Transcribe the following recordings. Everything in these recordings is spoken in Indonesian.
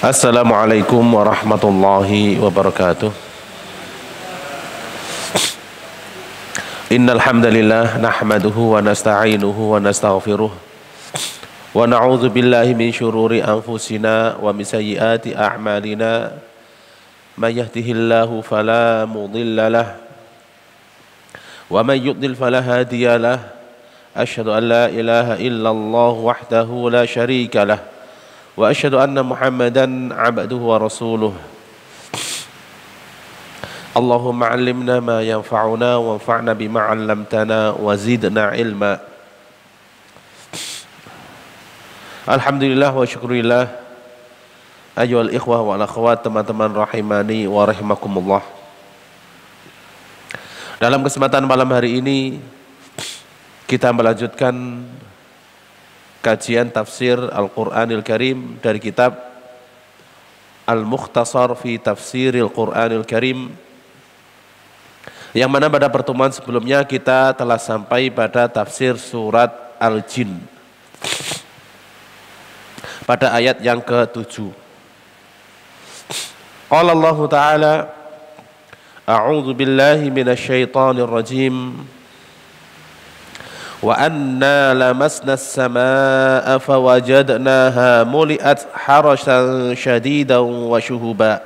Assalamualaikum warahmatullahi wabarakatuh. Innal hamdalillah nahmaduhu wa nasta'inuhu wa nastaghfiruh wa na'udzu billahi min syururi anfusina wa min sayyiati a'malina. May yahdihillahu fala mudilla lahu wa may yudlil fala hadiya lahu. Asyhadu an la ilaha illallah wahdahu la syarika lahu wa asyhadu anna Muhammadan abduhu wa rasuluh. Allahumma 'allimna ma yanfa'una wanfa'na bima 'allamtana wa zidna ilma. Alhamdulillah wa syukurillah. Ayyuhal ikhwah wal akhwat, teman-teman rahimani wa rahimakumullah. Dalam kesempatan malam hari ini kita melanjutkan kajian tafsir Al-Qur'anil Karim dari kitab Al-Mukhtasar fi Tafsiril Qur'anil Karim, yang mana pada pertemuan sebelumnya kita telah sampai pada tafsir surat Al-Jin pada ayat yang ke-7. Qala Allah Ta'ala, a'udzu billahi minasyaitonir rajim. Wa anna lamasna as-samaa'a fawajadnaha muli'at harasan shadidan wa shuhuba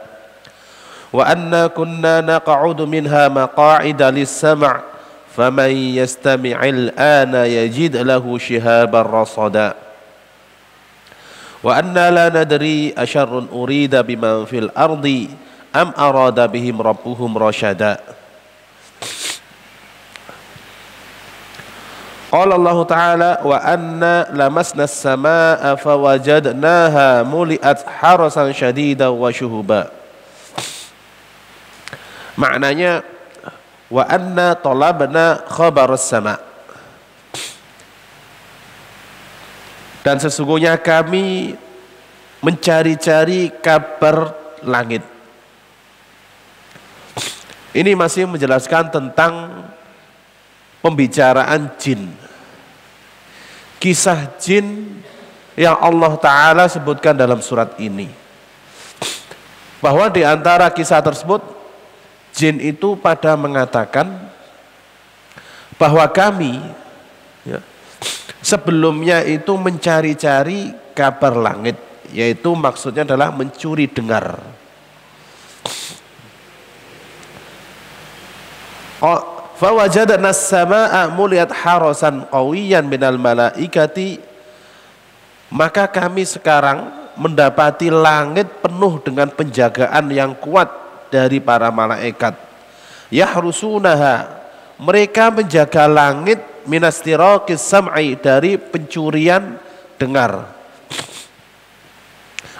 wa anna kunna naq'udu minha maqa'ida lis-sam' faman yastami'il ana yajid lahu shihaban rasada wa anna la nadri asharrun urida biman fil ardi am arada bihim rabbuhum rasyada. Qala Allah Ta'ala, wa anna lamasna as-samaa'a fawajadnaha muli'at harasan shadidan wa shuhuba. Maknanya, wa anna talabna khabar as-sama'. Dan sesungguhnya kami mencari-cari kabar langit. Ini masih menjelaskan tentang pembicaraan jin, kisah jin yang Allah Ta'ala sebutkan dalam surat ini, bahwa di antara kisah tersebut jin itu pada mengatakan bahwa kami sebelumnya itu mencari-cari kabar langit, yaitu maksudnya adalah mencuri dengar. Fawajadna as-samaa'a muliyat harasan qawiyan minal malaikati, maka kami sekarang mendapati langit penuh dengan penjagaan yang kuat dari para malaikat. Yahrusunaha, mereka menjaga langit minastiraqis sam'i, dari pencurian dengar.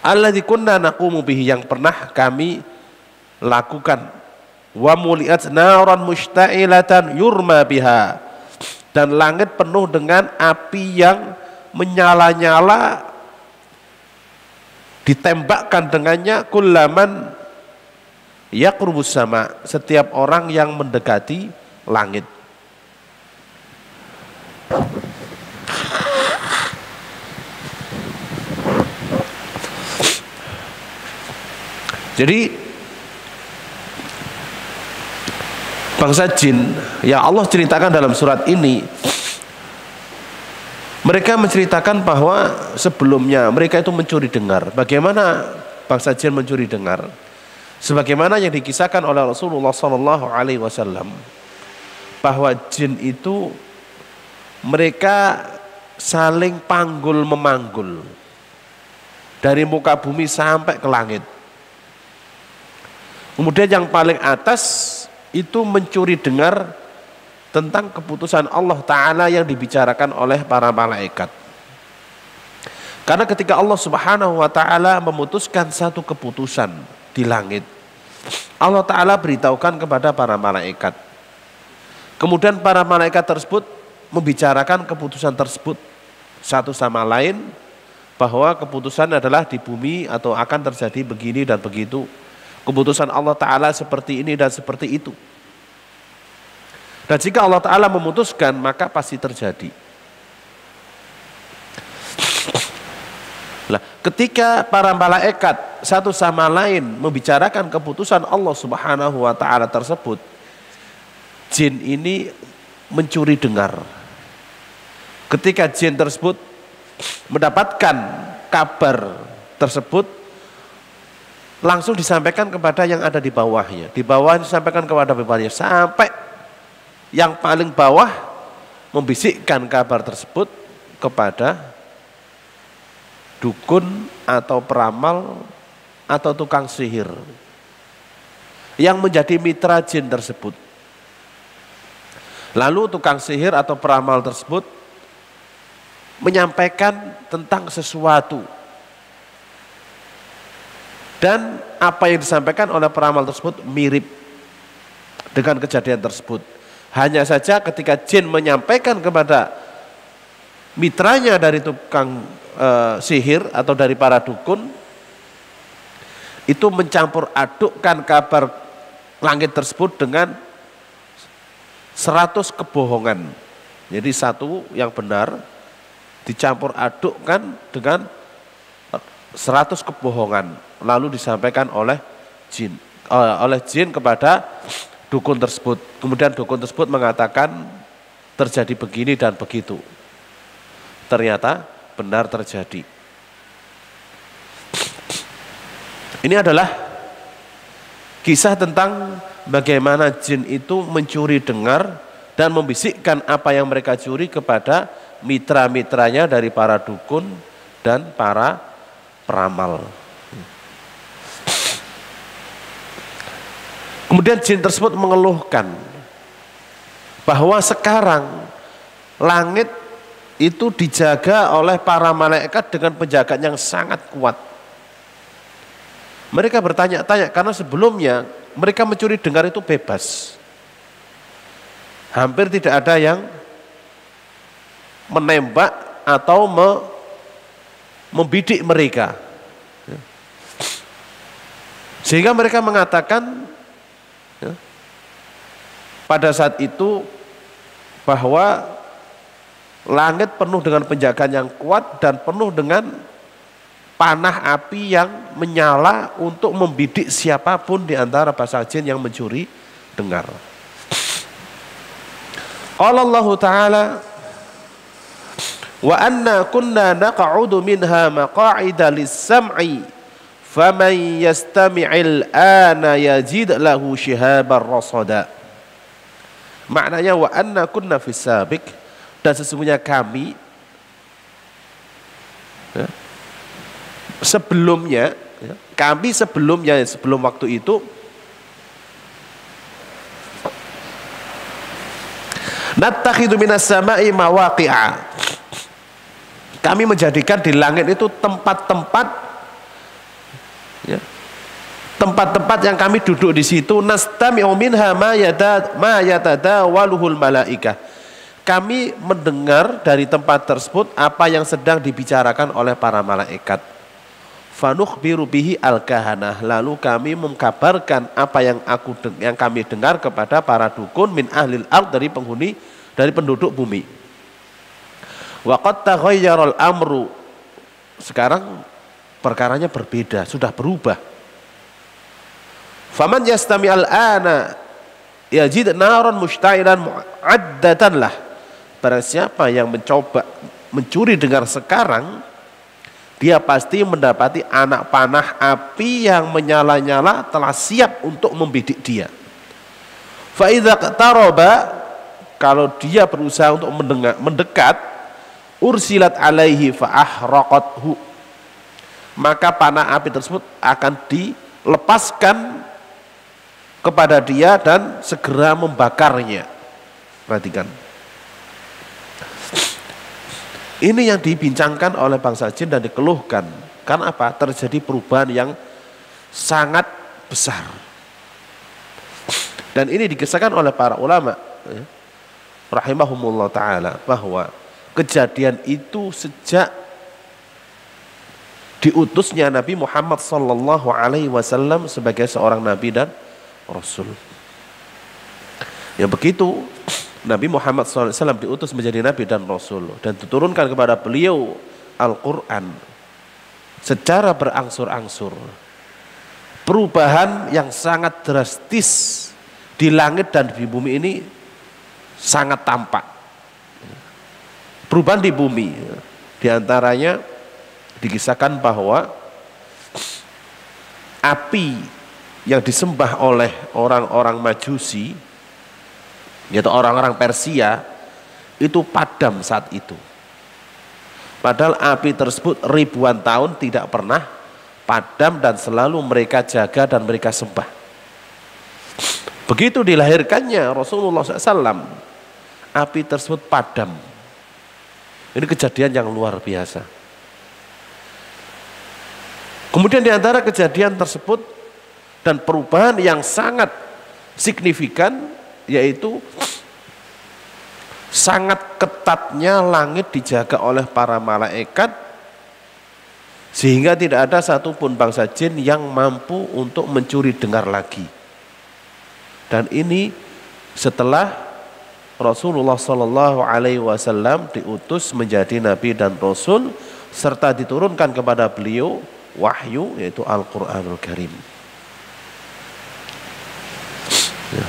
Alladzi kunna naqumu bihi, yang pernah kami lakukan. Wa muliat naran mushta'ilatan yurma biha, dan langit penuh dengan api yang menyala-nyala, ditembakkan dengannya kullaman yaqrubus sama, setiap orang yang mendekati langit. Jadi bangsa jin yang Allah ceritakan dalam surat ini, mereka menceritakan bahwa sebelumnya mereka itu mencuri dengar. Bagaimana bangsa jin mencuri dengar? Sebagaimana yang dikisahkan oleh Rasulullah SAW, bahwa jin itu mereka saling panggul memanggul dari muka bumi sampai ke langit. Kemudian yang paling atas itu mencuri dengar tentang keputusan Allah Ta'ala yang dibicarakan oleh para malaikat. Karena ketika Allah Subhanahu wa Ta'ala memutuskan satu keputusan di langit, Allah Ta'ala beritahukan kepada para malaikat. Kemudian para malaikat tersebut membicarakan keputusan tersebut satu sama lain, bahwa keputusan adalah di bumi atau akan terjadi begini dan begitu. Keputusan Allah Ta'ala seperti ini dan seperti itu. Dan jika Allah Ta'ala memutuskan, maka pasti terjadi. ketika para malaikat satu sama lain membicarakan keputusan Allah Subhanahu wa taala tersebut, jin ini mencuri dengar. Ketika jin tersebut mendapatkan kabar tersebut, langsung disampaikan kepada yang ada di bawahnya. Di bawah disampaikan kepada bawahnya, sampai yang paling bawah membisikkan kabar tersebut kepada dukun atau peramal atau tukang sihir yang menjadi mitra jin tersebut. Lalu tukang sihir atau peramal tersebut menyampaikan tentang sesuatu, dan apa yang disampaikan oleh peramal tersebut mirip dengan kejadian tersebut. Hanya saja ketika jin menyampaikan kepada mitranya dari tukang sihir atau dari para dukun, itu mencampur adukkan kabar langit tersebut dengan 100 kebohongan. Jadi satu yang benar dicampur adukkan dengan 100 kebohongan, lalu disampaikan oleh jin kepada dukun tersebut. Kemudian dukun tersebut mengatakan terjadi begini dan begitu. Ternyata benar terjadi. Ini adalah kisah tentang bagaimana jin itu mencuri dengar dan membisikkan apa yang mereka curi kepada mitra-mitranya dari para dukun dan para peramal. Kemudian jin tersebut mengeluhkan bahwa sekarang langit itu dijaga oleh para malaikat dengan penjagaan yang sangat kuat. Mereka bertanya-tanya karena sebelumnya mereka mencuri dengar itu bebas. Hampir tidak ada yang menembak atau membidik mereka. Sehingga mereka mengatakan pada saat itu bahwa langit penuh dengan penjagaan yang kuat dan penuh dengan panah api yang menyala untuk membidik siapapun di antara bangsa jin yang mencuri dengar. Qala Allah Ta'ala, wa anna kunna naq'udu minha maq'ida lis-sam'i faman yastami'il ana yajid lahu shihaban rasada. Maknanya wa anna kunna fis sabiq, dan sesungguhnya kami sebelumnya sebelum waktu itu nattakhidhu minas sama'i mawaqi'a, kami menjadikan di langit itu tempat-tempat tempat-tempat yang kami duduk di situ, nastami'u minha ma yatadawaluhul malaikah, kami mendengar dari tempat tersebut apa yang sedang dibicarakan oleh para malaikat. Fanukhbiru bihi al-kahanah, lalu kami mengkabarkan apa yang kami dengar kepada para dukun min ahlil ard, dari penduduk bumi. Wa qad taghayyara al-amru, sekarang perkaranya berbeda, sudah berubah. Faman yastami al-ana yajid naran mushta'ilan mu'addatan lah, barang siapa yang mencoba mencuri dengar sekarang, dia pasti mendapati anak panah api yang menyala-nyala telah siap untuk membidik dia. Fa idza qtaraba, kalau dia berusaha untuk mendekat, ursilat alaihi fa ahraqathu, maka panah api tersebut akan dilepaskan kepada dia dan segera membakarnya. Perhatikan. Ini yang dibincangkan oleh bangsa jin dan dikeluhkan. Karena apa? Terjadi perubahan yang sangat besar. Dan ini dikisahkan oleh para ulama rahimahumullah ta'ala, bahwa kejadian itu sejak diutusnya Nabi Muhammad sallallahu alaihi wasallam sebagai seorang nabi dan rasul. Ya begitu Nabi Muhammad SAW diutus menjadi nabi dan rasul dan diturunkan kepada beliau Al-Quran. secara berangsur-angsur. Perubahan yang sangat drastis di langit dan di bumi ini sangat tampak. Perubahan di bumi, di antaranya dikisahkan bahwa api yang disembah oleh orang-orang Majusi, yaitu orang-orang Persia, itu padam saat itu. Padahal api tersebut ribuan tahun tidak pernah padam dan selalu mereka jaga dan mereka sembah. Begitu dilahirkannya Rasulullah SAW, api tersebut padam. Ini kejadian yang luar biasa. Kemudian di antara kejadian tersebut dan perubahan yang sangat signifikan, yaitu sangat ketatnya langit dijaga oleh para malaikat, sehingga tidak ada satupun bangsa jin yang mampu untuk mencuri dengar lagi. Dan ini setelah Rasulullah Shallallahu Alaihi Wasallam diutus menjadi nabi dan rasul, serta diturunkan kepada beliau wahyu, yaitu Al-Quranul Karim. Ya.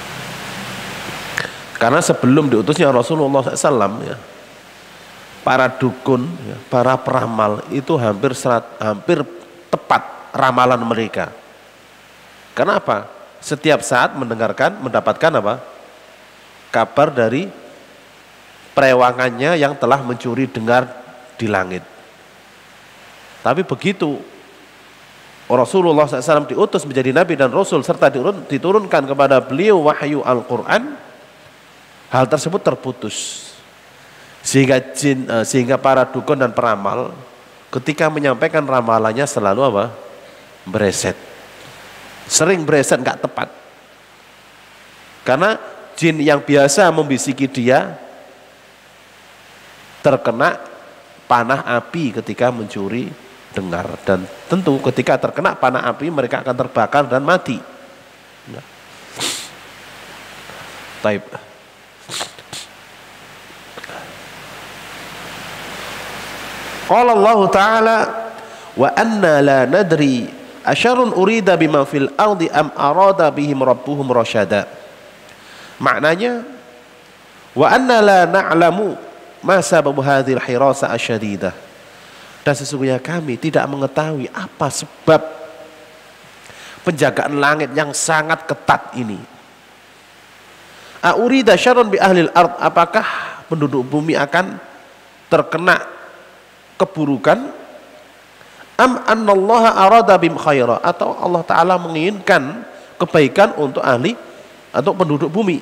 Karena sebelum diutusnya Rasulullah SAW, ya, para dukun, ya, para peramal itu hampir tepat ramalan mereka. Kenapa? Setiap saat mendapatkan apa? Kabar dari perewangannya yang telah mencuri dengar di langit. Tapi begitu Rasulullah SAW diutus menjadi nabi dan rasul serta diturunkan kepada beliau wahyu Al-Quran, hal tersebut terputus, sehingga para dukun dan peramal ketika menyampaikan ramalannya selalu apa? Bereset, sering bereset, nggak tepat. Karena jin yang biasa membisiki dia terkena panah api ketika mencuri dengar, dan tentu ketika terkena panah api mereka akan terbakar dan mati. Taib. Qala Allah Ta'ala wa anna la nadri asyarun urida bima fil ardi am arada bihim rabbuhum rasyada. Maknanya wa anna la na'lamu ma sababu hadhil hirasa asyadidah. Dan sesungguhnya kami tidak mengetahui apa sebab penjagaan langit yang sangat ketat ini. Aurida syarrun bi ahlil ard, apakah penduduk bumi akan terkena keburukan? Am annallaha arada bim khaira, atau Allah Ta'ala menginginkan kebaikan untuk ahli atau penduduk bumi.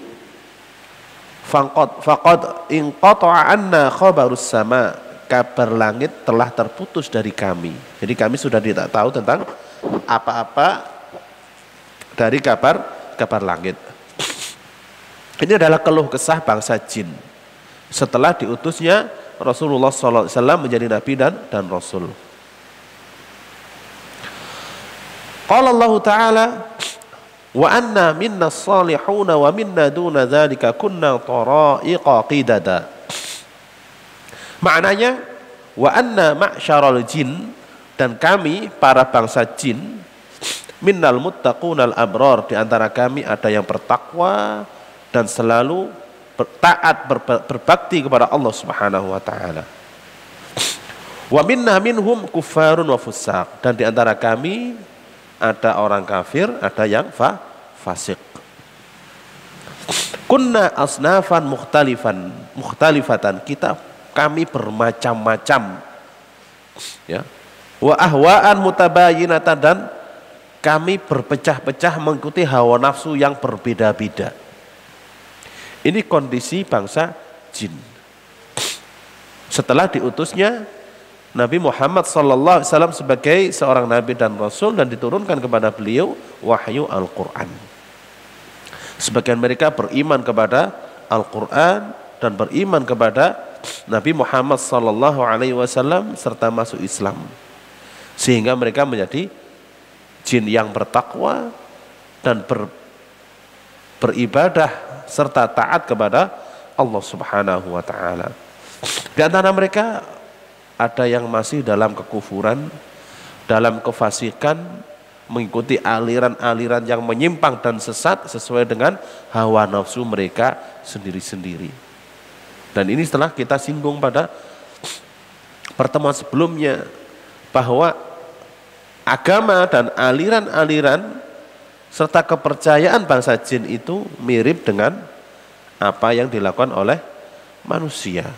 Faqad inqata'a anna khabarus sama, kabar langit telah terputus dari kami. Jadi kami sudah tidak tahu tentang apa-apa dari kabar langit. Ini adalah keluh kesah bangsa jin setelah diutusnya Rasulullah SAW menjadi nabi dan rasul. Qala Allah Ta'ala wa anna minna salihuna wa minna duna dzalika kunna tara'iqa qidada. Maknanya wa anna ma'syaral jin, dan kami para bangsa jin, minnal muttaqunal abrar, di antara kami ada yang bertakwa dan selalu taat berbakti kepada Allah Subhanahu wa taala. Wa minna minhum kuffarun wa fusaq, dan di antara kami ada orang kafir, ada yang fasik. Kunna asnafan mukhtalifatan, kami bermacam-macam, ya. Wa ahwaan mutabayyinatan, dan kami berpecah-pecah mengikuti hawa nafsu yang berbeda-beda. Ini kondisi bangsa jin setelah diutusnya Nabi Muhammad SAW sebagai seorang nabi dan rasul dan diturunkan kepada beliau wahyu Al-Quran. Sebagian mereka beriman kepada Al-Quran dan beriman kepada Nabi Muhammad SAW serta masuk Islam, sehingga mereka menjadi jin yang bertakwa dan beribadah serta taat kepada Allah Subhanahu wa taala. Di antara mereka ada yang masih dalam kekufuran, dalam kefasikan, mengikuti aliran-aliran yang menyimpang dan sesat sesuai dengan hawa nafsu mereka sendiri-sendiri. Dan ini setelah kita singgung pada pertemuan sebelumnya bahwa agama dan aliran-aliran serta kepercayaan bangsa jin itu mirip dengan apa yang dilakukan oleh manusia.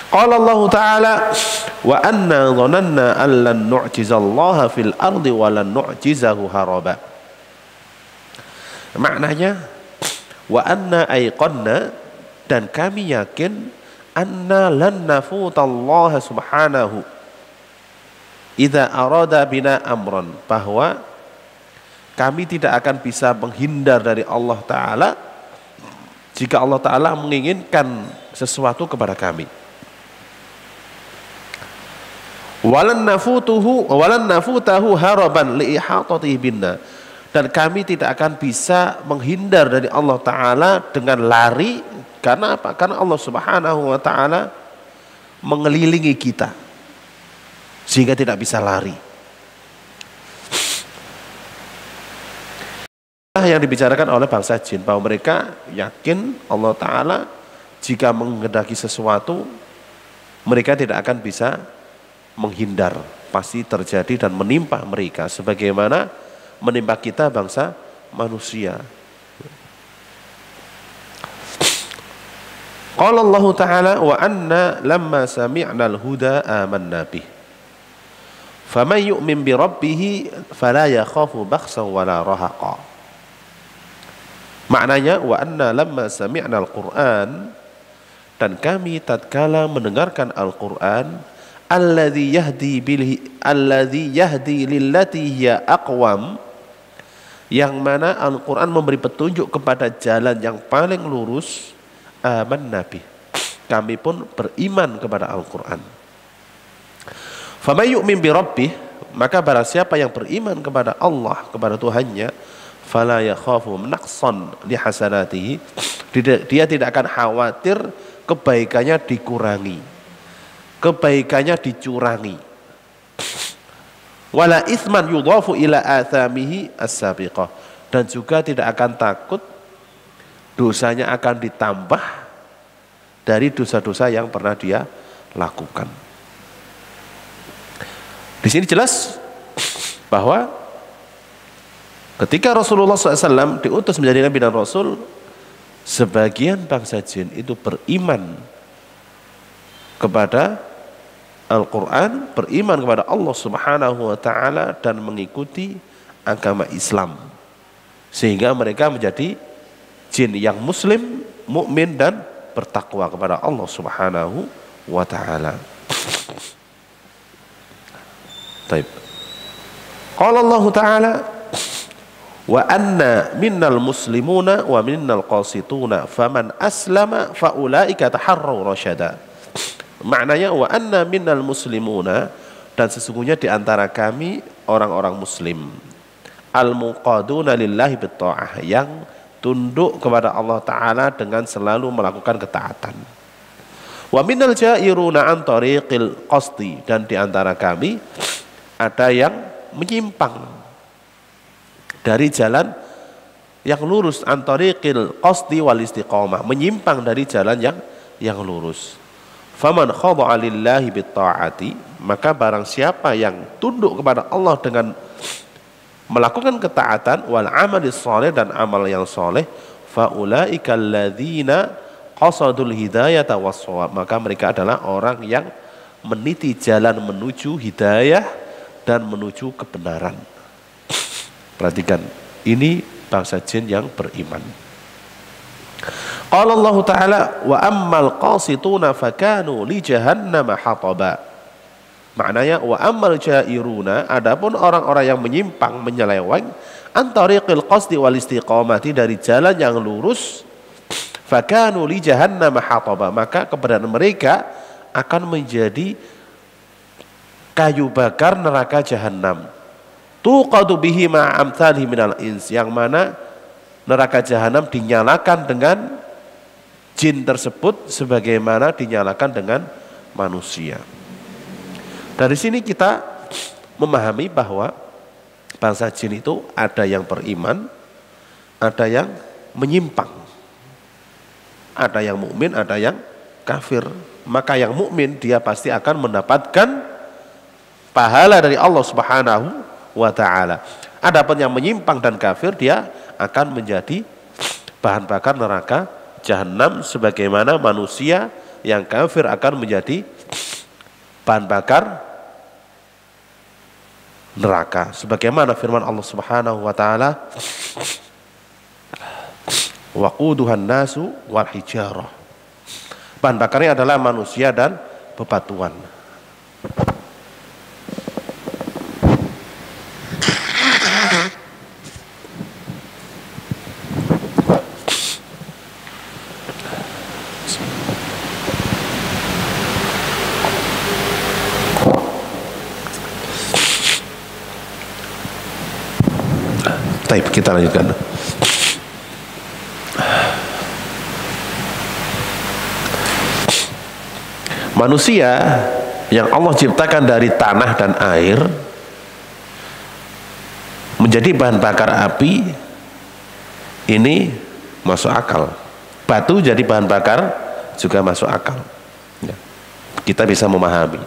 Qala Allah Ta'ala wa anna dhananna an lan nu'jizallaha fil ardi wa lan nu'jizahu haraba. Maknanya wa anna ayqanna, dan kami yakin anna lan nafutallaha subhanahu idza arada bina amran, bahwa kami tidak akan bisa menghindar dari Allah Ta'ala jika Allah Ta'ala menginginkan sesuatu kepada kami. Walan nafutahu haraban li ihatatihi binna, dan kami tidak akan bisa menghindar dari Allah Ta'ala dengan lari. Karena apa? Karena Allah Subhanahu wa Ta'ala mengelilingi kita sehingga tidak bisa lari. Yang dibicarakan oleh bangsa jin, bahwa mereka yakin Allah Ta'ala jika menghendaki sesuatu mereka tidak akan bisa menghindar, pasti terjadi dan menimpa mereka sebagaimana menimpa kita bangsa manusia. Qala Allah Ta'ala wa anna lamma sami'na al-huda amanna bih faman yu'min bi rabbih fala yakhafu bakhsan wala rahaqa. Maknanya wa anna lamma sami'na al-Qur'an, dan kami tatkala mendengarkan Al-Qur'an, alladzi yahdi lillati hiya aqwam, yang mana Al-Qur'an memberi petunjuk kepada jalan yang paling lurus, amanna bih, kami pun beriman kepada Al-Qur'an. Faman yu'min bi rabbih, maka barang siapa yang beriman kepada Allah, kepada Tuhannya, fala yakhafu naqsan li hasanatihi, dia tidak akan khawatir kebaikannya dikurangi, kebaikannya dicurangi. Wala itsman yudhafu ila athamihi as-sabiqah, dan juga tidak akan takut dosanya akan ditambah dari dosa-dosa yang pernah dia lakukan. Di sini jelas bahwa ketika Rasulullah SAW diutus menjadi Nabi dan Rasul, sebagian bangsa jin itu beriman kepada Al-Quran, beriman kepada Allah Subhanahu wa Ta'ala, dan mengikuti agama Islam, sehingga mereka menjadi jin yang muslim, mukmin, dan bertakwa kepada Allah Subhanahu wa Ta'ala. Baik. Qala Allah Ta'ala wa anna minnal muslimuna wa minnal qasituna faman aslama faulaika taharraw rasyada. Maknanya wa anna minnal muslimuna, dan sesungguhnya di antara kami orang-orang muslim, al-muqaduna lillahi bitta'ah, yang tunduk kepada Allah Ta'ala dengan selalu melakukan ketaatan. Wa minnal jairuna an tariqil qasdi, dan di antara kami ada yang menyimpang dari jalan yang lurus, an tariqil qasdi wal istiqamah, menyimpang dari jalan yang lurus. Faman khada'a lillahi bitta'ati, maka barang siapa yang tunduk kepada Allah dengan melakukan ketaatan, wal amalis saleh, dan amal yang soleh, faulaika alladzina qasadul hidayata was-shawab, maka mereka adalah orang yang meniti jalan menuju hidayah dan menuju kebenaran. Perhatikan, ini bangsa jin yang beriman. Qala Allah Ta'ala wa ammal qasituna fakanu li jahannama hataba. Maknanya wa ammal jairuna, adapun orang-orang yang menyimpang, menyeleweng, antariqil qasdi wal istiqamati, dari jalan yang lurus, fakanu li jahannama hataba, maka keberadaan mereka akan menjadi kayu bakar neraka jahanam. Tuqadu bihi ma'amthalihi minal ins, yang mana neraka jahanam dinyalakan dengan jin tersebut sebagaimana dinyalakan dengan manusia. Dari sini kita memahami bahwa bangsa jin itu ada yang beriman, ada yang menyimpang, ada yang mukmin, ada yang kafir. Maka yang mukmin dia pasti akan mendapatkan pahala dari Allah Subhanahu wa taala. Adapun yang menyimpang dan kafir dia akan menjadi bahan bakar neraka jahanam sebagaimana manusia yang kafir akan menjadi bahan bakar neraka. Sebagaimana firman Allah Subhanahu wa taala, waquduhan nasu wal hijarah. Bahan bakarnya adalah manusia dan bebatuan. Baik, kita lanjutkan. Manusia yang Allah ciptakan dari tanah dan air menjadi bahan bakar api, ini masuk akal. Batu jadi bahan bakar juga masuk akal. Kita bisa memahami.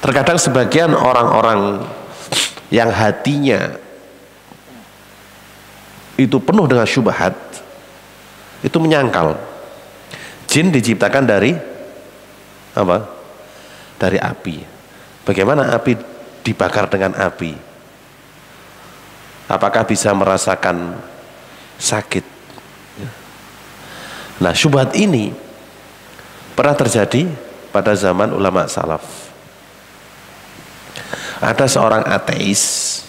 Terkadang sebagian orang-orang yang hatinya itu penuh dengan syubhat, itu menyangkal jin diciptakan dari apa? Dari api. Bagaimana api dibakar dengan api? Apakah bisa merasakan sakit? Nah, syubhat ini pernah terjadi pada zaman ulama salaf. Ada seorang ateis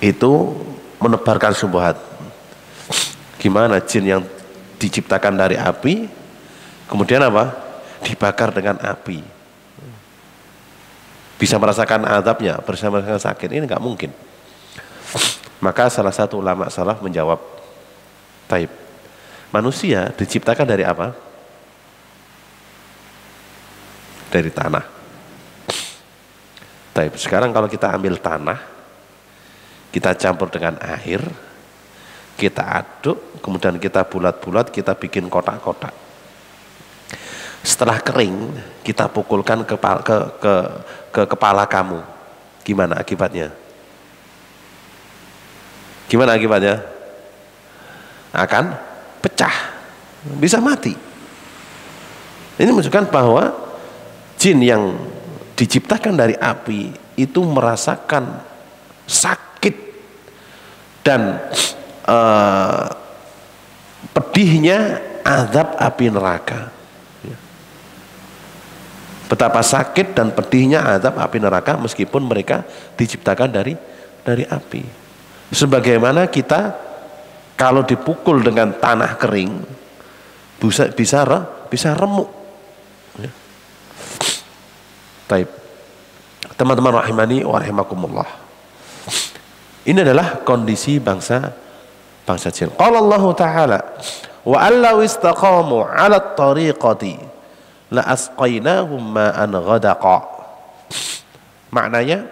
itu menebarkan syubhat. Gimana jin yang diciptakan dari api kemudian apa? Dibakar dengan api. Bisa merasakan azabnya, bisa merasakan sakit. Ini nggak mungkin. Maka salah satu ulama salaf menjawab, taib, manusia diciptakan dari apa? Dari tanah. Taib, sekarang kalau kita ambil tanah, kita campur dengan air, kita aduk, kemudian kita bulat-bulat, kita bikin kotak-kotak. Setelah kering, kita pukulkan ke kepala kamu. Gimana akibatnya? Gimana akibatnya? Akan pecah, bisa mati. Ini menunjukkan bahwa jin yang diciptakan dari api itu merasakan sakit dan pedihnya azab api neraka. Betapa sakit dan pedihnya azab api neraka meskipun mereka diciptakan dari api. Sebagaimana kita kalau dipukul dengan tanah kering bisa remuk. Ya. Taib. Teman-teman rahimani wa rahimakumullah. Ini adalah kondisi bangsa jin. Qala Allah Ta'ala, wa allaw istaqamu 'ala at-tariqati la asqainahum ma'an ghadaqa. Maknanya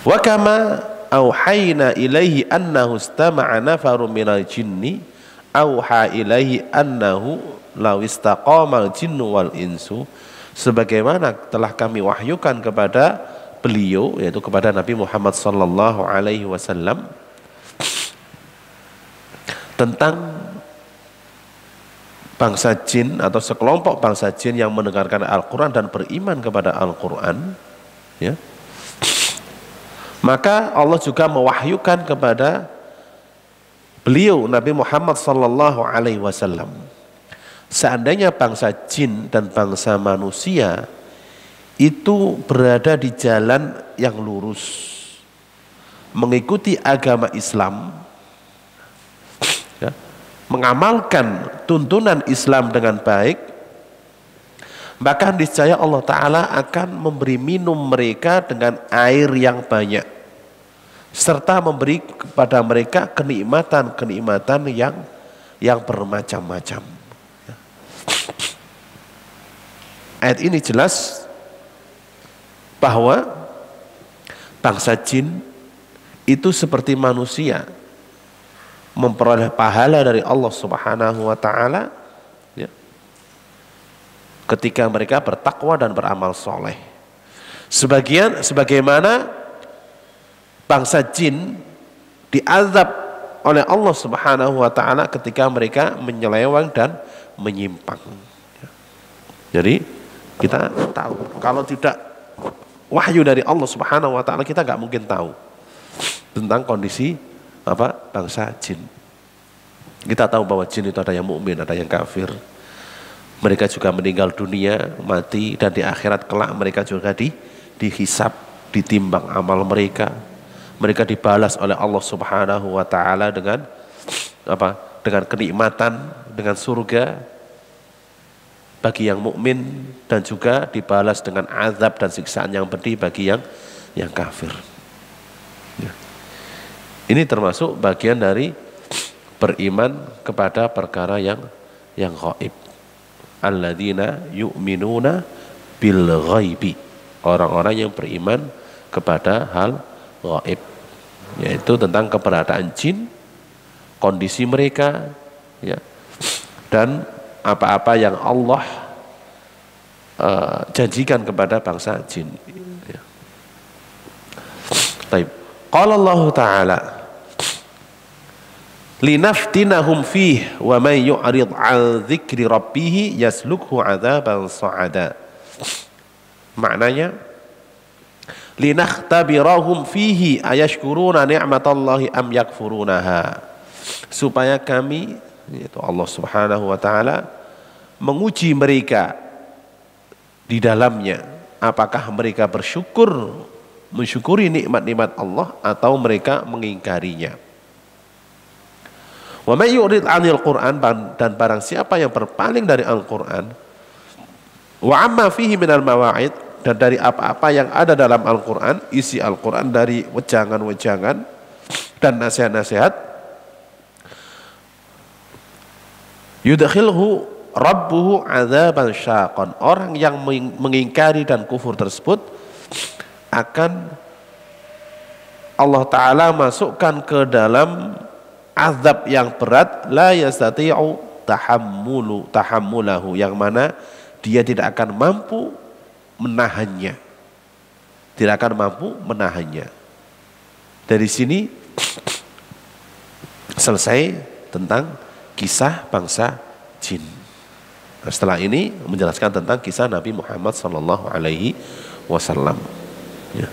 wa kama auhayna ilaihi annahu istama'a nafarun minal jinni auha ilaihi annahu law istaqamal jinnu wal insu, sebagaimana telah kami wahyukan kepada beliau, yaitu kepada Nabi Muhammad sallallahu alaihi wasallam, tentang bangsa jin atau sekelompok bangsa jin yang mendengarkan Al-Quran dan beriman kepada Al-Quran, ya. Maka Allah juga mewahyukan kepada beliau Nabi Muhammad sallallahu alaihi wasallam, seandainya bangsa jin dan bangsa manusia itu berada di jalan yang lurus, mengikuti agama Islam, mengamalkan tuntunan Islam dengan baik, maka niscaya Allah Ta'ala akan memberi minum mereka dengan air yang banyak, serta memberi kepada mereka kenikmatan-kenikmatan yang bermacam-macam. Ayat ini jelas bahwa bangsa jin itu seperti manusia, memperoleh pahala dari Allah Subhanahu wa Ta'ala ya, ketika mereka bertakwa dan beramal soleh. Sebagaimana bangsa jin diazab oleh Allah Subhanahu wa Ta'ala ketika mereka menyeleweng dan menyimpang. Jadi kita tahu, kalau tidak wahyu dari Allah Subhanahu wa Ta'ala, kita nggak mungkin tahu tentang kondisi bangsa jin. Kita tahu bahwa jin itu ada yang mukmin, ada yang kafir. Mereka juga meninggal dunia, mati, dan di akhirat kelak mereka juga dihisab, ditimbang amal mereka. Mereka dibalas oleh Allah Subhanahu wa Ta'ala dengan dengan kenikmatan, dengan surga bagi yang mukmin, dan juga dibalas dengan azab dan siksaan yang pedih bagi yang kafir. Ya. Ini termasuk bagian dari beriman kepada perkara yang gaib. Alladzina yu'minuna bil ghaibi. Orang-orang yang beriman kepada hal gaib, yaitu tentang keberadaan jin, kondisi mereka, ya, dan apa-apa yang Allah janjikan kepada bangsa jin. Ya. Baik. Qala Allah Ta'ala linaftinahum fih wa man yu'rid 'an dzikri rabbih yaslukhu 'adzaban sa'ada. Maknanya linakhtabirahum fihi ayashkuruna ni'matallahi am yakfurunaha, supaya kami, yaitu Allah Subhanahu wa Ta'ala, menguji mereka di dalamnya, apakah mereka mensyukuri nikmat-nikmat Allah atau mereka mengingkarinya. Wa may yurid 'anil Qur'an, dan barang siapa yang berpaling dari Al-Qur'an, wa amma fihi minal mawa'id, dan dari apa-apa yang ada dalam Al-Qur'an, isi Al-Qur'an dari wejangan-wejangan dan nasihat-nasihat, yudkhilhu rabbuhu 'adzaban syaqan, orang yang mengingkari dan kufur tersebut akan Allah Ta'ala masukkan ke dalam azab yang berat, la yastati'u tahammulahu, yang mana dia tidak akan mampu menahannya. Dari sini selesai tentang kisah bangsa jin. Nah, setelah ini menjelaskan tentang kisah Nabi Muhammad sallallahu alaihi wasallam. Ya.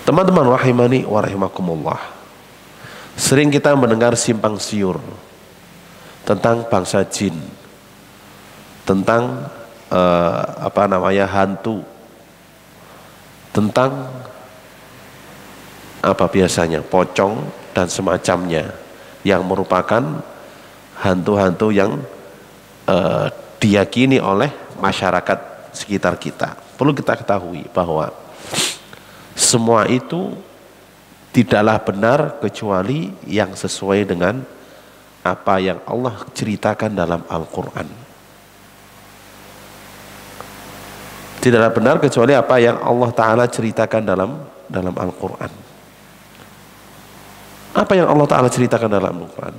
Teman-teman rahimani wa rahimakumullah, sering kita mendengar simpang siur tentang bangsa jin, tentang hantu, tentang biasanya pocong dan semacamnya, yang merupakan hantu-hantu yang diyakini oleh masyarakat sekitar kita. Perlu kita ketahui bahwa semua itu tidaklah benar kecuali yang sesuai dengan apa yang Allah ceritakan dalam Al-Quran. Tidaklah benar kecuali apa yang Allah Ta'ala ceritakan dalam Al-Quran. Apa yang Allah Ta'ala ceritakan dalam Al-Quran?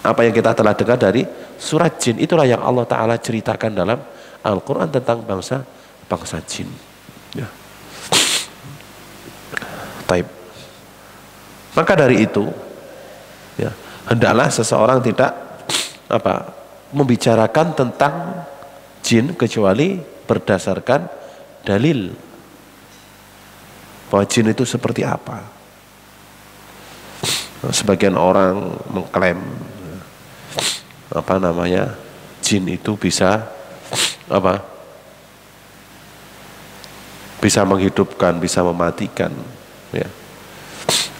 Apa yang kita telah dengar dari surat jin, itulah yang Allah Ta'ala ceritakan dalam Al-Quran tentang bangsa jin. Ya. Taib. Maka dari itu, ya, hendaklah seseorang tidak membicarakan tentang jin kecuali berdasarkan dalil bahwa jin itu seperti apa. Sebagian orang mengklaim jin itu bisa menghidupkan, bisa mematikan, ya.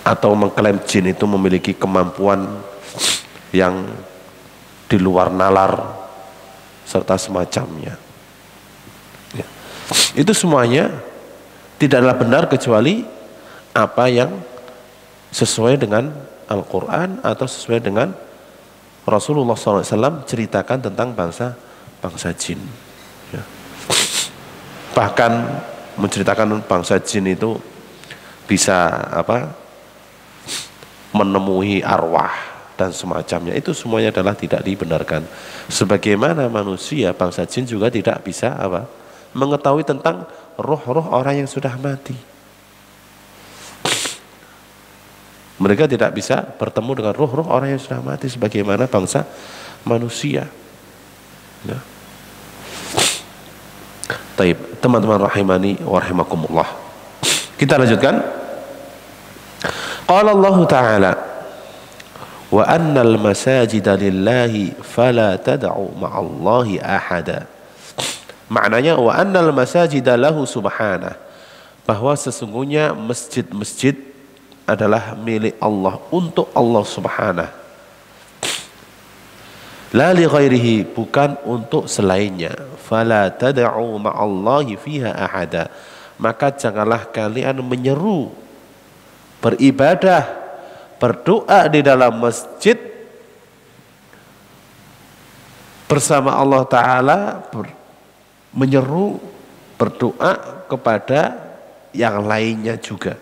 Atau mengklaim jin itu memiliki kemampuan yang di luar nalar, serta semacamnya. Ya. Itu semuanya tidaklah benar kecuali apa yang sesuai dengan Al-Quran atau sesuai dengan Rasulullah SAW ceritakan tentang bangsa jin. Ya. Bahkan menceritakan bangsa jin itu bisa menemui arwah dan semacamnya, itu semuanya adalah tidak dibenarkan. Sebagaimana manusia, bangsa jin juga tidak bisa mengetahui tentang roh-roh orang yang sudah mati. Mereka tidak bisa bertemu dengan roh-roh orang yang sudah mati sebagaimana bangsa manusia. Ya. Taib, teman-teman rahimani wa rahimakumullah. Kita lanjutkan. Qala Allah Ta'ala, wa annal masajida lillahi fala tad'u ma'allahi ahada. Maknanya wa annal masajida lahu subhanah, bahwa sesungguhnya masjid-masjid adalah milik Allah, untuk Allah subhanah. La li ghairihi, bukan untuk selainnya. Fala tad'u ma'allahi fiha ahada, maka janganlah kalian menyeru beribadah, berdoa di dalam masjid bersama Allah Ta'ala, menyeru berdoa kepada yang lainnya juga.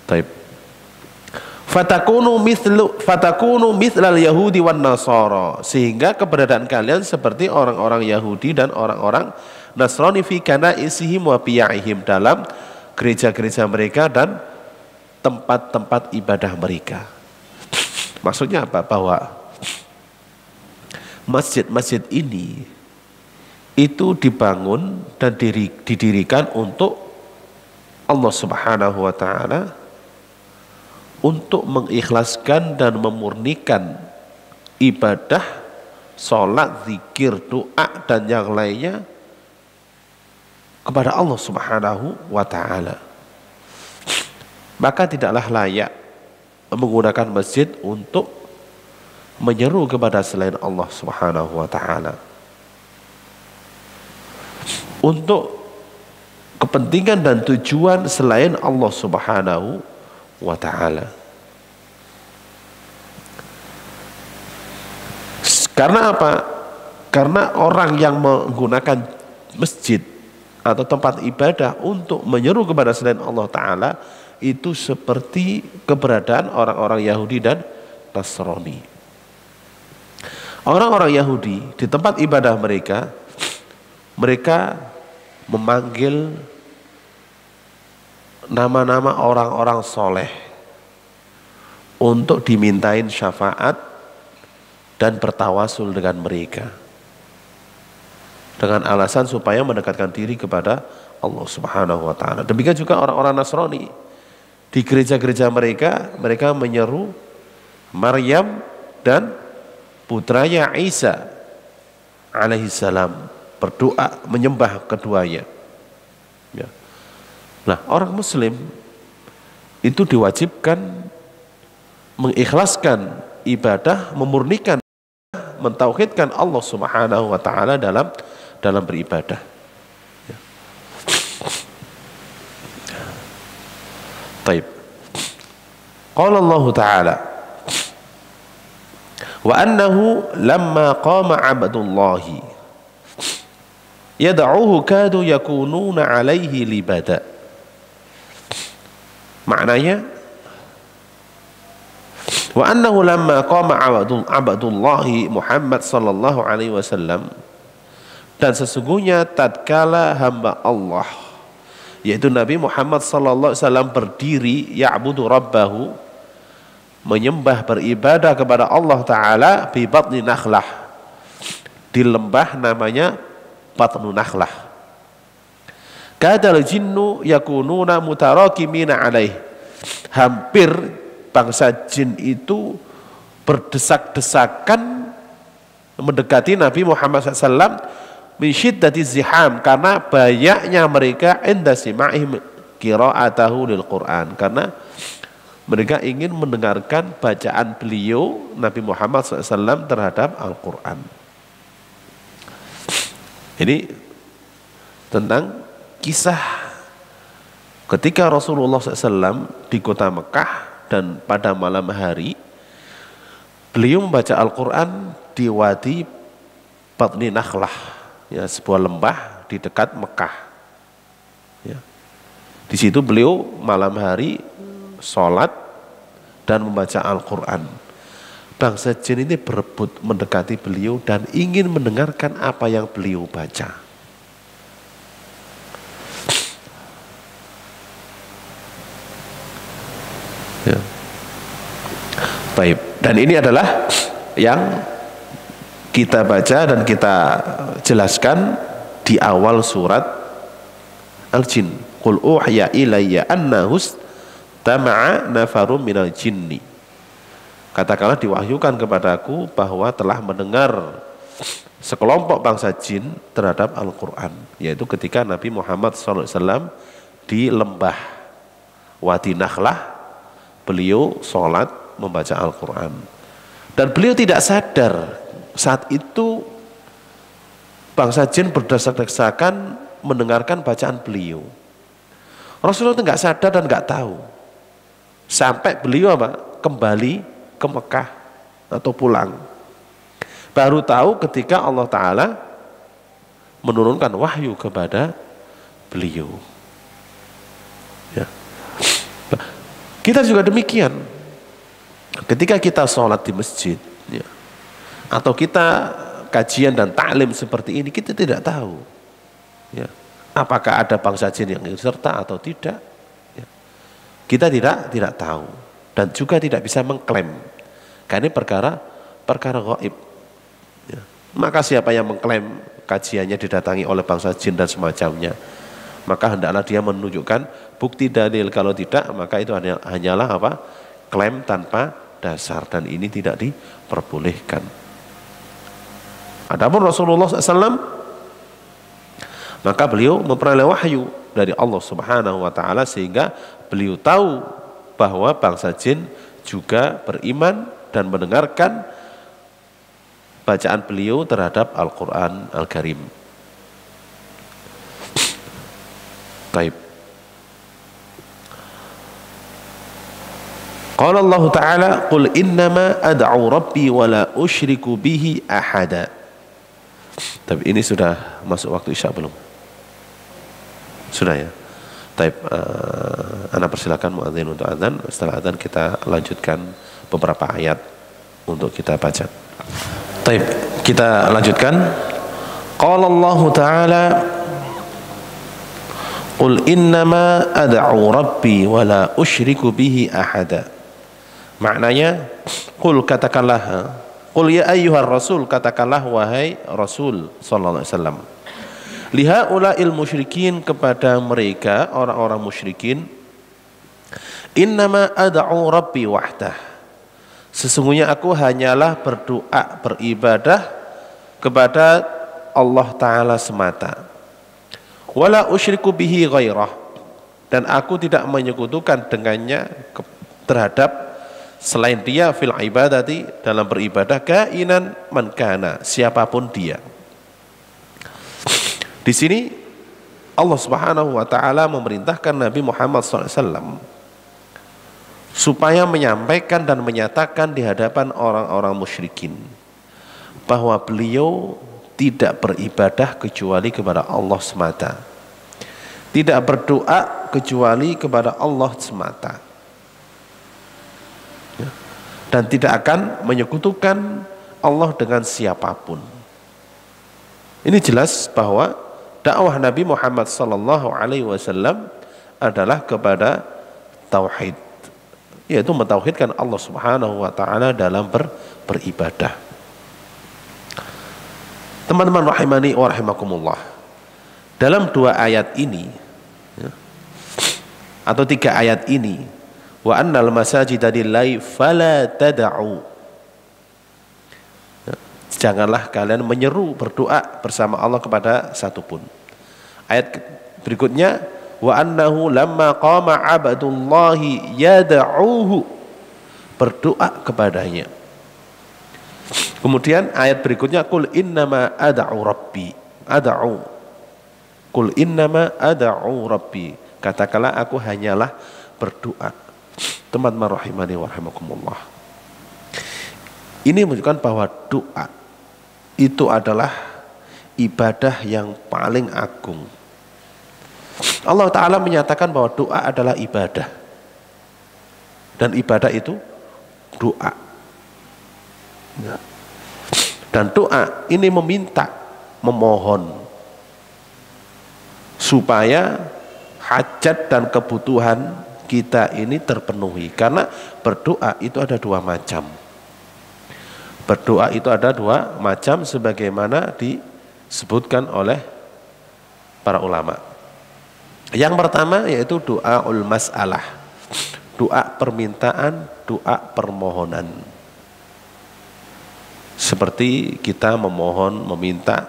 Taib. Fatakunu mithlal Yahudi wan Nasara, sehingga keberadaan kalian seperti orang-orang Yahudi dan orang-orang Nasrani fi kanaisihim wa biyaihim, dalam gereja-gereja mereka dan tempat-tempat ibadah mereka. Maksudnya apa? Bahwa masjid-masjid ini itu dibangun dan didirikan untuk Allah Subhanahu wa Ta'ala, untuk mengikhlaskan dan memurnikan ibadah, sholat, zikir, doa dan yang lainnya kepada Allah Subhanahu wa Ta'ala. Maka tidaklah layak menggunakan masjid untuk menyeru kepada selain Allah Subhanahu wa Ta'ala, untuk kepentingan dan tujuan selain Allah Subhanahu wa Ta'ala. Karena apa? Karena orang yang menggunakan masjid atau tempat ibadah untuk menyeru kepada selain Allah Ta'ala, itu seperti keberadaan orang-orang Yahudi dan Nasrani. Orang-orang Yahudi di tempat ibadah mereka, mereka memanggil nama-nama orang-orang soleh untuk dimintain syafaat dan bertawasul dengan mereka, dengan alasan supaya mendekatkan diri kepada Allah Subhanahu wa Ta'ala. Demikian juga orang-orang Nasrani di gereja-gereja mereka, mereka menyeru Maryam dan putranya Isa alaihissalam, berdoa menyembah keduanya. Ya. Nah, orang Muslim itu diwajibkan mengikhlaskan ibadah, memurnikan, mentauhidkan Allah Subhanahu wa Ta'ala dalam beribadah. Ya. Taib. Qala Allah Ta'ala, wa annahu lamma qama abdullahi yad'uhu kadu yakununa alaihi libada. Maknanya, wa annahu lamma qama abdullahi Muhammad sallallahu alaihi wasallam, dan sesungguhnya tatkala hamba Allah yaitu Nabi Muhammad sallallahu alaihi wasallam berdiri, ya'budu rabbahu, menyembah beribadah kepada Allah Ta'ala, bi batni nakhlah, di lembah namanya Batnu Nakhlah. Kadal jinnu yakununa mutarakimina alaih, hampir bangsa jin itu berdesak-desakan mendekati Nabi Muhammad SAW min syiddati ziham, karena banyaknya mereka inda sima'ihim qira'atahu lil Quran, karena Mereka ingin mendengarkan bacaan beliau Nabi Muhammad SAW terhadap Al-Quran. Ini tentang kisah ketika Rasulullah SAW di kota Mekah dan pada malam hari beliau membaca Al-Quran di Wadi Batni Nakhlah, ya, sebuah lembah di dekat Mekah. Ya. Di situ beliau malam hari sholat dan membaca Al-Quran. Bangsa jin ini berebut mendekati beliau dan ingin mendengarkan apa yang beliau baca. Ya. Baik. Dan ini adalah yang kita baca dan kita jelaskan di awal surat Al-Jin. Qul uhiya ilayya annahus tama'a nafarum minal jinni. Katakanlah diwahyukan kepadaku bahwa telah mendengar sekelompok bangsa jin terhadap Al-Quran, yaitu ketika Nabi Muhammad SAW di lembah Wadi Nakhlah beliau sholat membaca Al-Quran, dan beliau tidak sadar saat itu bangsa jin berdesak-desakan mendengarkan bacaan beliau. Rasulullah itu nggak sadar dan nggak tahu sampai beliau kembali ke Mekah atau pulang. Baru tahu ketika Allah Ta'ala menurunkan wahyu kepada beliau. Ya. Kita juga demikian. Ketika kita sholat di masjid, ya, atau kita kajian dan taklim seperti ini, kita tidak tahu, ya, apakah ada bangsa jin yang ikut serta atau tidak. Ya. Kita tidak tahu dan juga tidak bisa mengklaim, karena ini perkara gaib. Ya. Maka siapa yang mengklaim kajiannya didatangi oleh bangsa jin dan semacamnya, maka hendaklah dia menunjukkan bukti dalil. Kalau tidak, maka itu hanyalah klaim tanpa dasar, dan ini tidak diperbolehkan. Adapun Rasulullah SAW, maka beliau memperoleh wahyu dari Allah Subhanahu wa Ta'ala, sehingga beliau tahu bahwa bangsa jin juga beriman dan mendengarkan bacaan beliau terhadap Al-Quran Al-Karim. Baik. Qala Allah Ta'ala, qul innama ad'u rabbi wa la usyriku bihi ahada. Tapi ini sudah masuk waktu Isya belum? Sudah ya? Baik, ana persilakan muadzin untuk adzan. Setelah adzan kita lanjutkan beberapa ayat untuk kita baca. Baik, kita lanjutkan. Qala Allah Ta'ala, qul innama ad'u rabbi wa la usyriku bihi ahada. Maknanya, qul, katakanlah, qul ya ayyuhar rasul, katakanlah wahai Rasul sallallahu alaihi wasallam, lihaula'il musyrikin, kepada mereka orang-orang musyrikin, innama ad'u rabbi wahdah, sesungguhnya aku hanyalah berdoa beribadah kepada Allah Ta'ala semata, wala usyriku bihi ghairah, dan aku tidak menyekutukan dengannya terhadap selain dia fil ibadati, dalam beribadah, kainan man kana, siapapun dia. Di sini Allah Subhanahu wa Ta'ala memerintahkan Nabi Muhammad SAW supaya menyampaikan dan menyatakan di hadapan orang-orang musyrikin bahwa beliau tidak beribadah kecuali kepada Allah semata, tidak berdoa kecuali kepada Allah semata, dan tidak akan menyekutukan Allah dengan siapapun. Ini jelas bahwa dakwah Nabi Muhammad sallallahu alaihi wasallam adalah kepada tauhid, yaitu mentauhidkan Allah Subhanahu wa Ta'ala dalam beribadah. Teman-teman rahimani wa rahimakumullah, dalam dua ayat ini, ya, atau tiga ayat ini, wa annal masajida lillahi fala tad'u, janganlah kalian menyeru berdoa bersama Allah kepada satupun. Ayat berikutnya, wa annahu lamma qama abdullahi yad'uhu, berdoa kepadanya. Kemudian ayat berikutnya, qul innama ad'u rabbi, ad'u, qul innama ad'u rabbi, katakanlah aku hanyalah berdoa. Teman-teman rahimani wa rahimakumullah, ini menunjukkan bahwa doa itu adalah ibadah yang paling agung. Allah Ta'ala menyatakan bahwa doa adalah ibadah, dan ibadah itu doa. Dan doa ini meminta, memohon supaya hajat dan kebutuhan kita ini terpenuhi. Karena berdoa itu ada dua macam. Berdoa itu ada dua macam sebagaimana disebutkan oleh para ulama. Yang pertama yaitu doaul mas'alah, doa permintaan, doa permohonan. Seperti kita memohon, meminta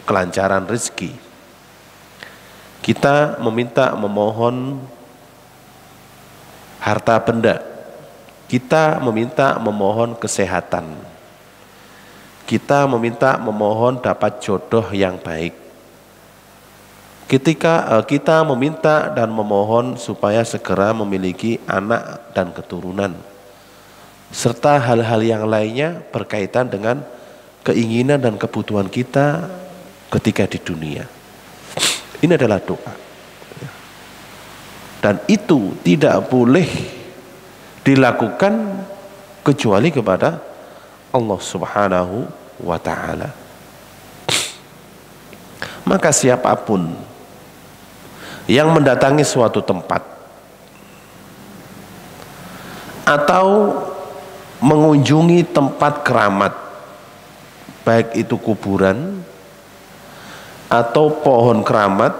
kelancaran rezeki. Kita meminta, memohon harta benda. Kita meminta, memohon kesehatan. Kita meminta, memohon dapat jodoh yang baik. Ketika kita meminta dan memohon supaya segera memiliki anak dan keturunan, serta hal-hal yang lainnya berkaitan dengan keinginan dan kebutuhan kita ketika di dunia. Ini adalah doa. Dan itu tidak boleh dilakukan kecuali kepada Allah Subhanahu wa ta'ala. Maka siapapun yang mendatangi suatu tempat atau mengunjungi tempat keramat, baik itu kuburan atau pohon keramat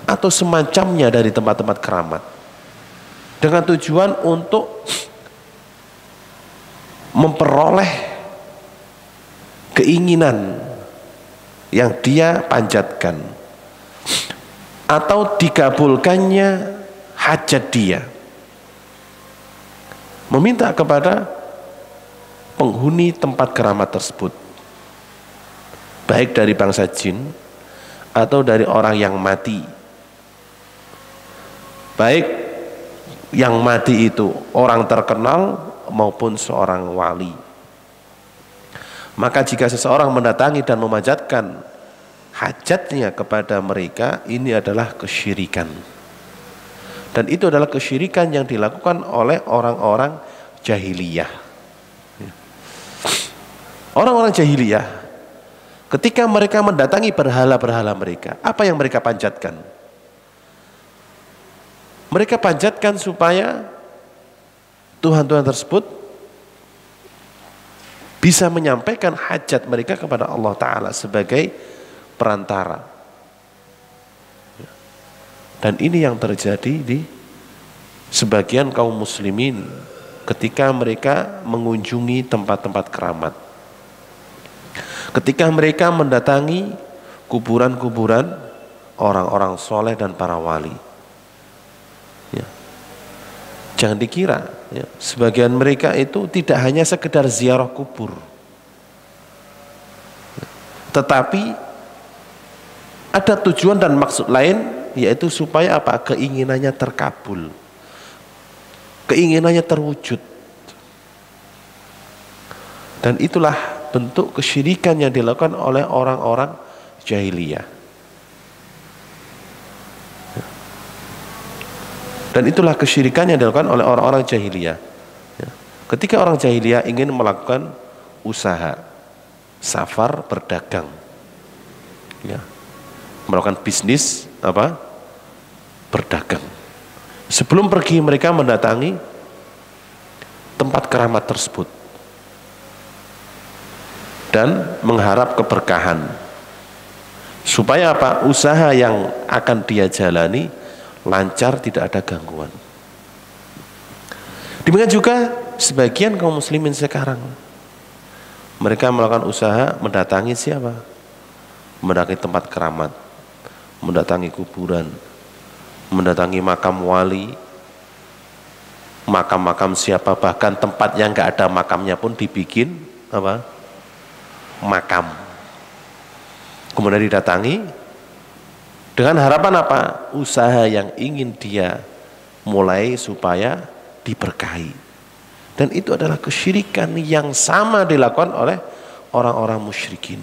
atau semacamnya dari tempat-tempat keramat, dengan tujuan untuk memperoleh keinginan yang dia panjatkan atau dikabulkannya hajat dia, meminta kepada penghuni tempat keramat tersebut, baik dari bangsa jin atau dari orang yang mati, baik yang mati itu orang terkenal maupun seorang wali. Maka jika seseorang mendatangi dan memanjatkan hajatnya kepada mereka, ini adalah kesyirikan. Dan itu adalah kesyirikan yang dilakukan oleh orang-orang jahiliyah. Orang-orang jahiliyah ketika mereka mendatangi berhala-berhala mereka, apa yang mereka panjatkan? Mereka panjatkan supaya Tuhan-Tuhan tersebut bisa menyampaikan hajat mereka kepada Allah Ta'ala sebagai perantara. Dan ini yang terjadi di sebagian kaum muslimin ketika mereka mengunjungi tempat-tempat keramat, ketika mereka mendatangi kuburan-kuburan orang-orang soleh dan para wali. Ya. Jangan dikira ya, sebagian mereka itu tidak hanya sekedar ziarah kubur, tetapi ada tujuan dan maksud lain, yaitu supaya apa? Keinginannya terkabul, keinginannya terwujud. Dan itulah bentuk kesyirikan yang dilakukan oleh orang-orang jahiliyah. Dan itulah kesyirikan yang dilakukan oleh orang-orang jahiliyah. Ketika orang jahiliyah ingin melakukan usaha, safar, berdagang, ya, melakukan bisnis apa? Berdagang. Sebelum pergi mereka mendatangi tempat keramat tersebut dan mengharap keberkahan supaya apa? Usaha yang akan dia jalani lancar, tidak ada gangguan. Demikian juga sebagian kaum muslimin sekarang, mereka melakukan usaha mendatangi siapa? Mendatangi tempat keramat, mendatangi kuburan, mendatangi makam wali, makam-makam siapa, bahkan tempat yang nggak ada makamnya pun dibikin apa? Makam. Kemudian didatangi dengan harapan apa? Usaha yang ingin dia mulai supaya diberkahi. Dan itu adalah kesyirikan yang sama dilakukan oleh orang-orang musyrikin.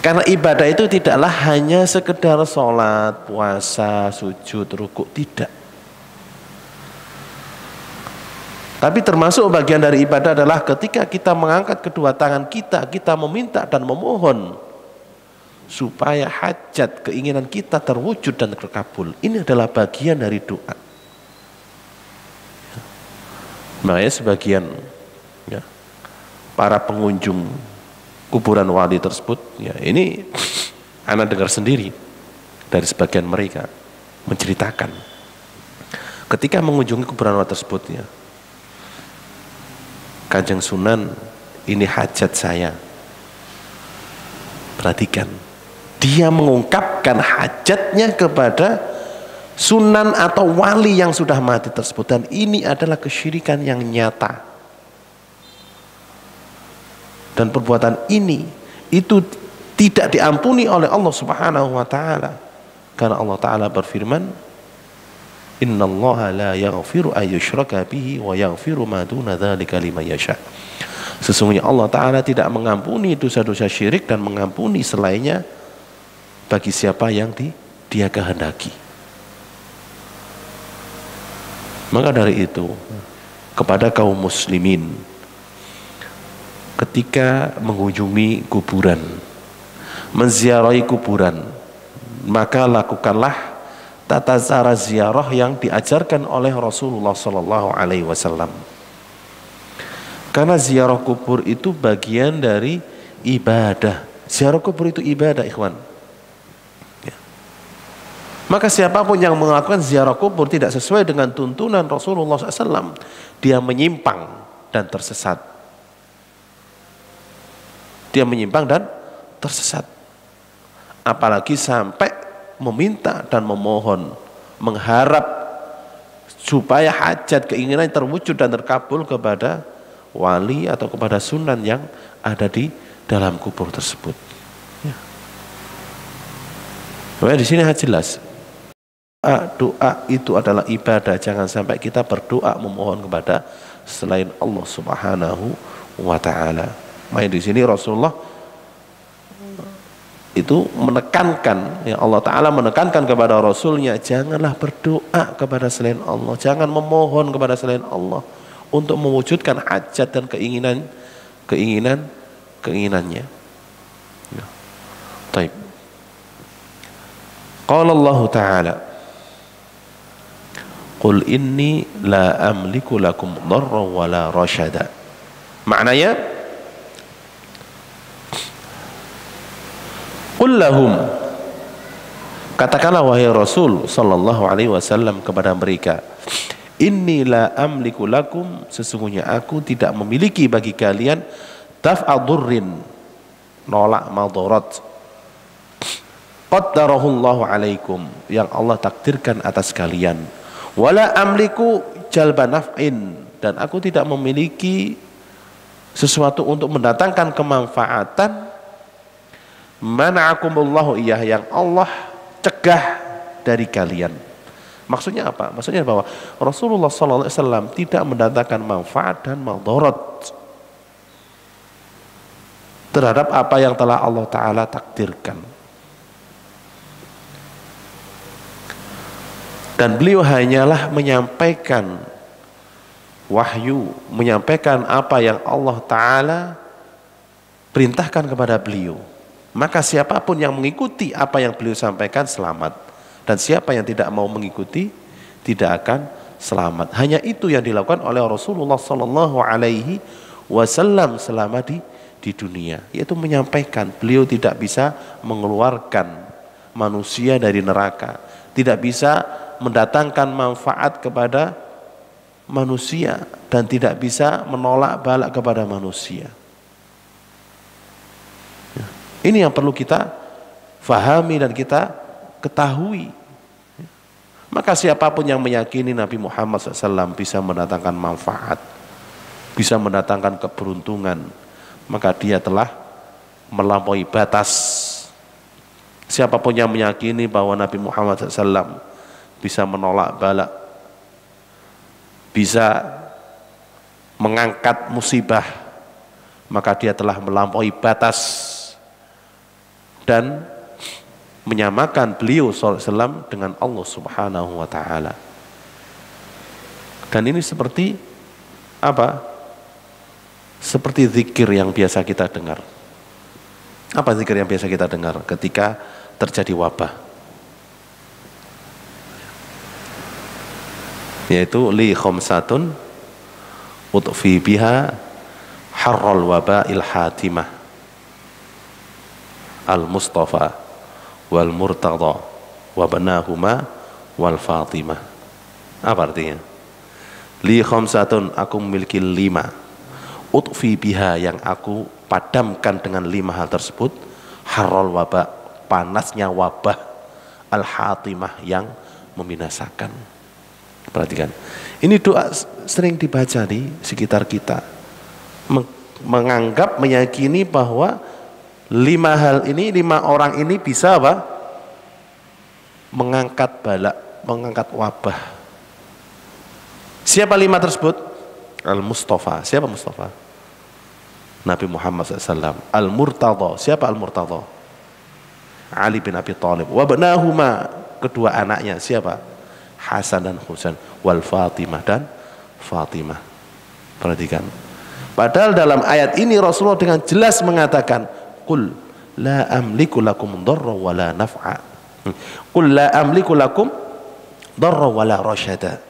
Karena ibadah itu tidaklah hanya sekedar sholat, puasa, sujud, rukuk, tidak. Tapi termasuk bagian dari ibadah adalah ketika kita mengangkat kedua tangan kita, kita meminta dan memohon supaya hajat, keinginan kita terwujud dan terkabul. Ini adalah bagian dari doa. Makanya sebagian ya, para pengunjung kuburan wali tersebut, ya ini anak dengar sendiri dari sebagian mereka menceritakan ketika mengunjungi kuburan wali tersebut, ya, Kanjeng Sunan, ini hajat saya. Perhatikan, dia mengungkapkan hajatnya kepada Sunan atau wali yang sudah mati tersebut, dan ini adalah kesyirikan yang nyata. Dan perbuatan ini itu tidak diampuni oleh Allah Subhanahu wa taala. Karena Allah taala berfirman, "Innallaha la yaghfiru ay yushraka bihi wa yaghfiru ma duna dzalika liman yasha." Sesungguhnya Allah taala tidak mengampuni dosa-dosa syirik dan mengampuni selainnya bagi siapa yang dia kehendaki. Maka dari itu, kepada kaum muslimin, ketika mengunjungi kuburan, menziarahi kuburan, maka lakukanlah tata cara ziarah yang diajarkan oleh Rasulullah Sallallahu Alaihi Wasallam. Karena ziarah kubur itu bagian dari ibadah. Ziarah kubur itu ibadah, ikhwan. Ya. Maka siapapun yang melakukan ziarah kubur tidak sesuai dengan tuntunan Rasulullah SAW, dia menyimpang dan tersesat. Dia menyimpang dan tersesat. Apalagi sampai meminta dan memohon, mengharap supaya hajat, keinginan terwujud dan terkabul kepada wali atau kepada sunan yang ada di dalam kubur tersebut. Ya. Nah, di sini jelas, doa itu adalah ibadah. Jangan sampai kita berdoa memohon kepada selain Allah Subhanahu wa taala. Makanya di sini Rasulullah itu menekankan, ya Allah Ta'ala menekankan kepada Rasulnya, janganlah berdoa kepada selain Allah, jangan memohon kepada selain Allah untuk mewujudkan hajat dan keinginannya. Ya. Taib. Qala Allah Ta'ala, Qul inni la amliku lakum dharran wala rasyada. Maknanya, Qul lahum, katakanlah wahai Rasul Sallallahu Alaihi Wasallam kepada mereka, inni la amliku lakum, sesungguhnya aku tidak memiliki bagi kalian daf'adurrin, nolak madarat, qaddarahullahu alaikum, yang Allah takdirkan atas kalian, wala amliku jalba naf'in, dan aku tidak memiliki sesuatu untuk mendatangkan kemanfaatan, mana'akumullahu iyah, yang Allah cegah dari kalian. Maksudnya apa? Maksudnya bahwa Rasulullah SAW tidak mendatangkan manfaat dan madarat terhadap apa yang telah Allah Ta'ala takdirkan. Dan beliau hanyalah menyampaikan wahyu, menyampaikan apa yang Allah Ta'ala perintahkan kepada beliau. Maka siapapun yang mengikuti apa yang beliau sampaikan selamat, dan siapa yang tidak mau mengikuti tidak akan selamat. Hanya itu yang dilakukan oleh Rasulullah Sallallahu Alaihi Wasallam selama di dunia, yaitu menyampaikan. Beliau tidak bisa mengeluarkan manusia dari neraka, tidak bisa mendatangkan manfaat kepada manusia, dan tidak bisa menolak bala kepada manusia. Ini yang perlu kita fahami dan kita ketahui. Maka siapapun yang meyakini Nabi Muhammad SAW bisa mendatangkan manfaat, bisa mendatangkan keberuntungan, maka dia telah melampaui batas. Siapapun yang meyakini bahwa Nabi Muhammad SAW bisa menolak bala, bisa mengangkat musibah, maka dia telah melampaui batas dan menyamakan beliau SAW dengan Allah Subhanahu wa Ta'ala. Dan ini seperti apa? Seperti zikir yang biasa kita dengar. Apa zikir yang biasa kita dengar ketika terjadi wabah? Yaitu li khamsatun utfi biha harral waba'il hatimah al-Mustafa wal murtada wa banahuma wal Fatimah. Apa artinya? Li khamsatun, aku memiliki 5, utfi biha, yang aku padamkan dengan 5 hal tersebut, harral waba, panasnya wabah, al hatimah, yang membinasakan. Perhatikan, ini doa sering dibaca di sekitar kita, menganggap, meyakini bahwa 5 hal ini, 5 orang ini bisa apa? Mengangkat bala, mengangkat wabah. Siapa 5 tersebut? Al-Mustafa. Siapa Mustafa? Nabi Muhammad SAW. Al-Murtada. Siapa Al-Murtada? Ali bin Abi Thalib. Wabnahuma, kedua anaknya. Siapa? Hasan dan Husain. Wal Fatimah, dan Fatimah. Perhatikan. Padahal dalam ayat ini Rasulullah dengan jelas mengatakan, Qul la amliku lakum dharra wala naf'a. Qul la amliku lakum dharra wala rasyada.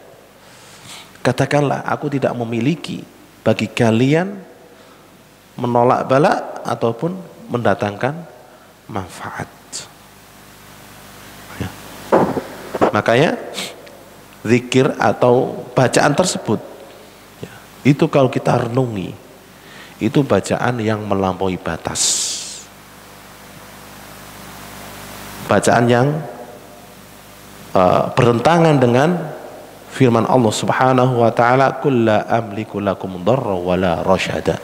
Katakanlah, aku tidak memiliki bagi kalian menolak bala ataupun mendatangkan manfaat. Ya. Makanya zikir atau bacaan tersebut, ya, itu kalau kita renungi, itu bacaan yang melampaui batas. Bacaan yang bertentangan dengan firman Allah Subhanahu wa Ta'ala, Qul la amliku lakum dharra wala rasyada.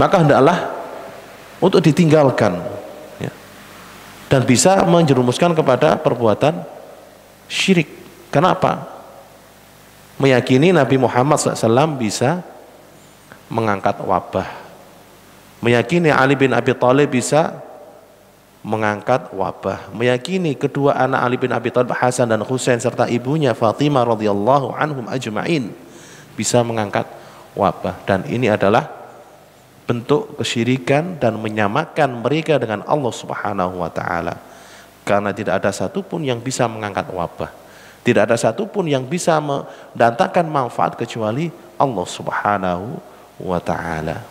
Maka hendaklah untuk ditinggalkan, ya, dan bisa menjerumuskan kepada perbuatan syirik. Kenapa? Meyakini Nabi Muhammad SAW bisa mengangkat wabah, meyakini Ali bin Abi Thalib bisa mengangkat wabah, meyakini kedua anak Ali bin Abi Thalib, Hasan dan Husain, serta ibunya Fatimah radhiyallahu anhum ajma'in bisa mengangkat wabah. Dan ini adalah bentuk kesyirikan dan menyamakan mereka dengan Allah Subhanahu wa Ta'ala, karena tidak ada satupun yang bisa mengangkat wabah, tidak ada satupun yang bisa mendatangkan manfaat kecuali Allah Subhanahu wa Ta'ala.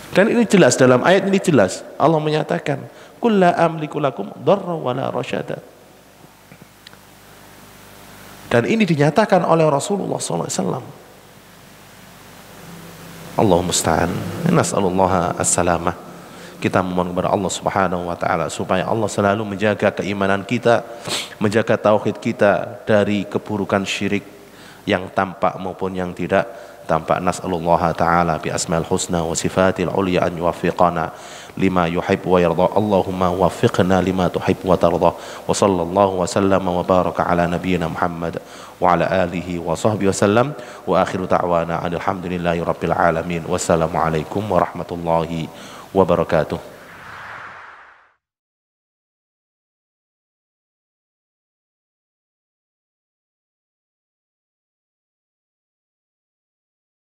Dan ini jelas, dalam ayat ini jelas Allah menyatakan, Qul la amliku lakum dharra wala rasyada. Dan ini dinyatakan oleh Rasulullah SAW. Allahumma musta'an. Nas'alullah as-salamah. Kita memohon kepada Allah Subhanahu wa Ta'ala supaya Allah selalu menjaga keimanan kita, menjaga tauhid kita dari keburukan syirik yang tampak maupun yang tidak tampak. Nas'alullah ta'ala bi asma'il husna wa sifatil ulya an yuwaffiqana lima yuhib wa yarda. Allahumma waffiqna lima tuhib wa tarda. Wa sallallahu wa sallama wa baraka ala nabiyyina Muhammad wa ala alihi wa sahbihi wa sallam. Wa akhiru da'wana alhamdulillahi rabbil alamin. Wassalamu alaikum warahmatullahi wabarakatuh.